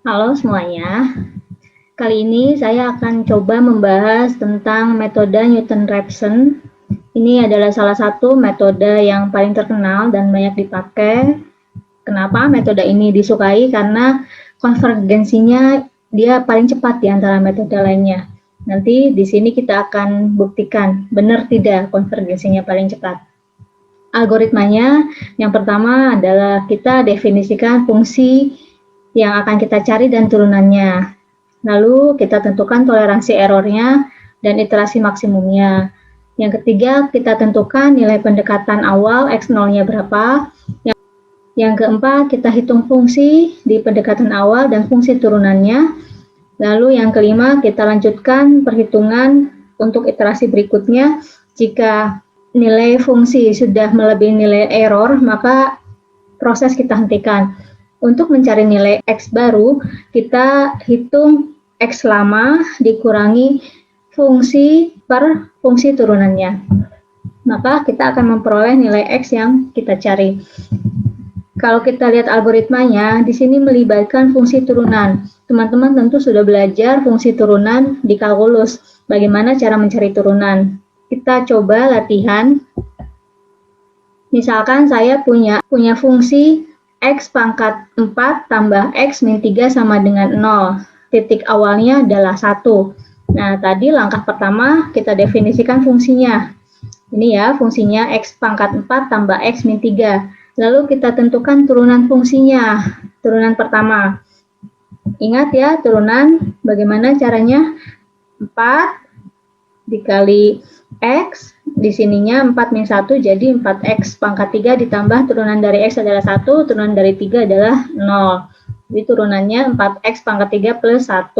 Halo semuanya, kali ini saya akan coba membahas tentang metode Newton-Raphson. Ini adalah salah satu metode yang paling terkenal dan banyak dipakai. Kenapa metode ini disukai? Karena konvergensinya dia paling cepat di antara metode lainnya. Nanti di sini kita akan buktikan benar tidak konvergensinya paling cepat. Algoritmanya yang pertama adalah kita definisikan fungsi yang akan kita cari dan turunannya. Lalu kita tentukan toleransi errornya dan iterasi maksimumnya. Yang ketiga, kita tentukan nilai pendekatan awal X0-nya berapa. Yang keempat, kita hitung fungsi di pendekatan awal dan fungsi turunannya. Lalu yang kelima, kita lanjutkan perhitungan untuk iterasi berikutnya. Jika nilai fungsi sudah melebihi nilai error, maka proses kita hentikan. Untuk mencari nilai X baru, kita hitung X lama dikurangi fungsi per fungsi turunannya. Maka kita akan memperoleh nilai X yang kita cari. Kalau kita lihat algoritmanya, di sini melibatkan fungsi turunan. Teman-teman tentu sudah belajar fungsi turunan di kalkulus. Bagaimana cara mencari turunan? Kita coba latihan. Misalkan saya punya fungsi X pangkat 4 tambah X min 3 sama dengan 0. Titik awalnya adalah 1. Nah, tadi langkah pertama kita definisikan fungsinya. Ini ya, fungsinya X pangkat 4 tambah X min 3. Lalu kita tentukan turunan fungsinya. Turunan pertama. Ingat ya, turunan bagaimana caranya? 4 dikali X, di sininya 4 min 1 jadi 4X pangkat 3 ditambah turunan dari X adalah 1, turunan dari 3 adalah 0. Jadi turunannya 4X pangkat 3 plus 1.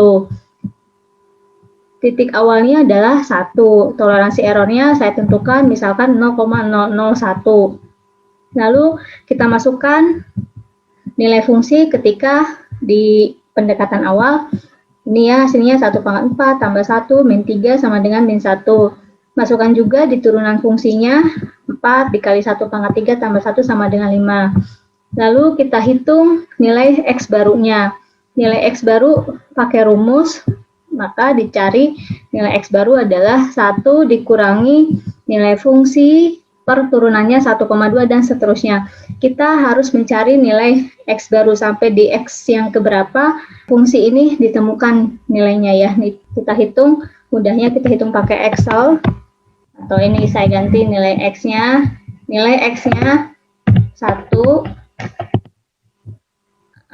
Titik awalnya adalah 1. Toleransi errornya saya tentukan misalkan 0,001. Lalu kita masukkan nilai fungsi ketika di pendekatan awal. Ini ya hasilnya 1 pangkat 4 tambah 1 min 3 sama dengan min 1. Masukkan juga di turunan fungsinya 4 dikali 1 pangkat 3 tambah 1 sama dengan 5. Lalu kita hitung nilai X barunya. Nilai X baru pakai rumus, maka dicari nilai X baru adalah 1 dikurangi nilai fungsi per turunannya 1,2 dan seterusnya. Kita harus mencari nilai X baru sampai di X yang keberapa fungsi ini ditemukan nilainya ya. Kita hitung, mudahnya kita hitung pakai Excel. Atau ini saya ganti nilai X-nya. Nilai X-nya 1.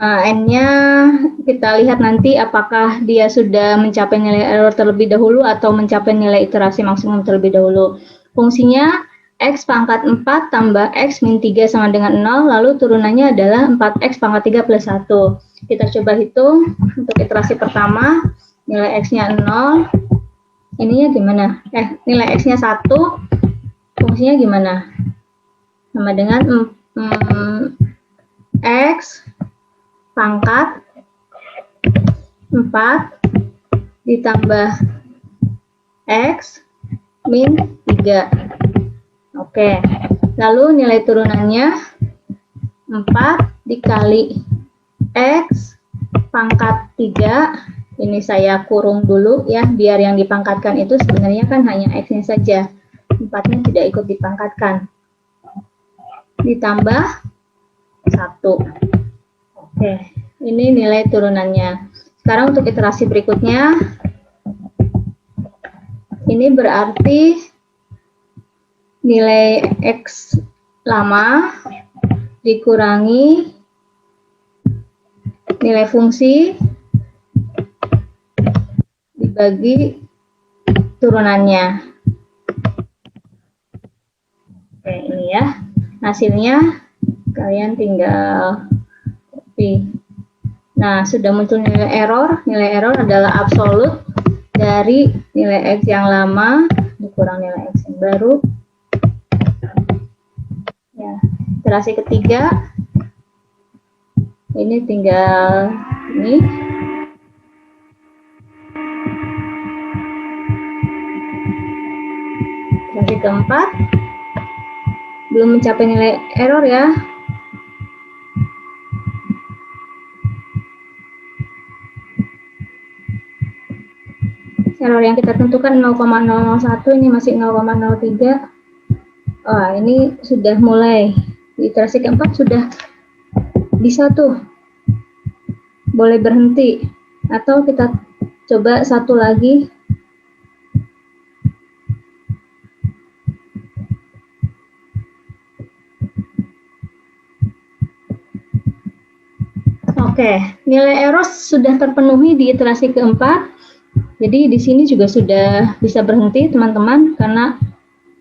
N-nya kita lihat nanti apakah dia sudah mencapai nilai error terlebih dahulu atau mencapai nilai iterasi maksimum terlebih dahulu. Fungsinya X pangkat 4 tambah X min 3 sama dengan 0, lalu turunannya adalah 4X pangkat 3 plus 1. Kita coba hitung untuk iterasi pertama, nilai X-nya 0, ininya gimana? Nilai X-nya 1, fungsinya gimana? Sama dengan X pangkat 4 ditambah X min 3. Oke, lalu nilai turunannya 4 dikali X pangkat 3. Ini saya kurung dulu ya, biar yang dipangkatkan itu sebenarnya kan hanya X-nya saja. 4-nya tidak ikut dipangkatkan. Ditambah 1. Oke, ini nilai turunannya. Sekarang untuk iterasi berikutnya, ini berarti nilai X lama dikurangi nilai fungsi dibagi turunannya. Oke, ini ya. Hasilnya kalian tinggal copy. Nah, sudah muncul nilai error. Nilai error adalah absolut dari nilai X yang lama dikurang nilai X yang baru. Ya, iterasi ketiga. Ini tinggal ini. Iterasi keempat. Belum mencapai nilai error ya. error yang kita tentukan 0,001, ini masih 0,03. Ini sudah mulai di iterasi keempat, sudah bisa tuh, boleh berhenti, atau kita coba satu lagi. Oke, nilai error sudah terpenuhi di iterasi keempat. Jadi di sini juga sudah bisa berhenti teman-teman, karena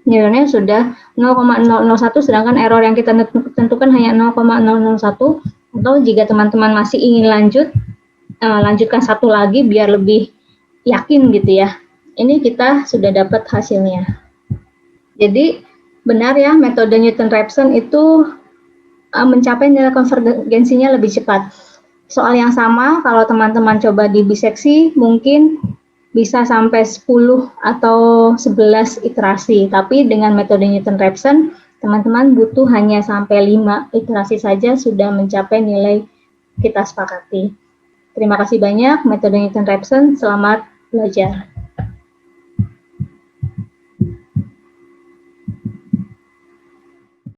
nilainya sudah 0,001, sedangkan error yang kita tentukan hanya 0,001. Atau jika teman-teman masih ingin lanjutkan satu lagi biar lebih yakin gitu ya. Ini kita sudah dapat hasilnya. Jadi benar ya, metode Newton-Raphson itu mencapai nilai konvergensinya lebih cepat. Soal yang sama, kalau teman-teman coba di biseksi, mungkin bisa sampai 10 atau 11 iterasi. Tapi dengan metode Newton-Raphson, teman-teman butuh hanya sampai 5 iterasi saja sudah mencapai nilai kita sepakati. Terima kasih banyak, metode Newton-Raphson. Selamat belajar.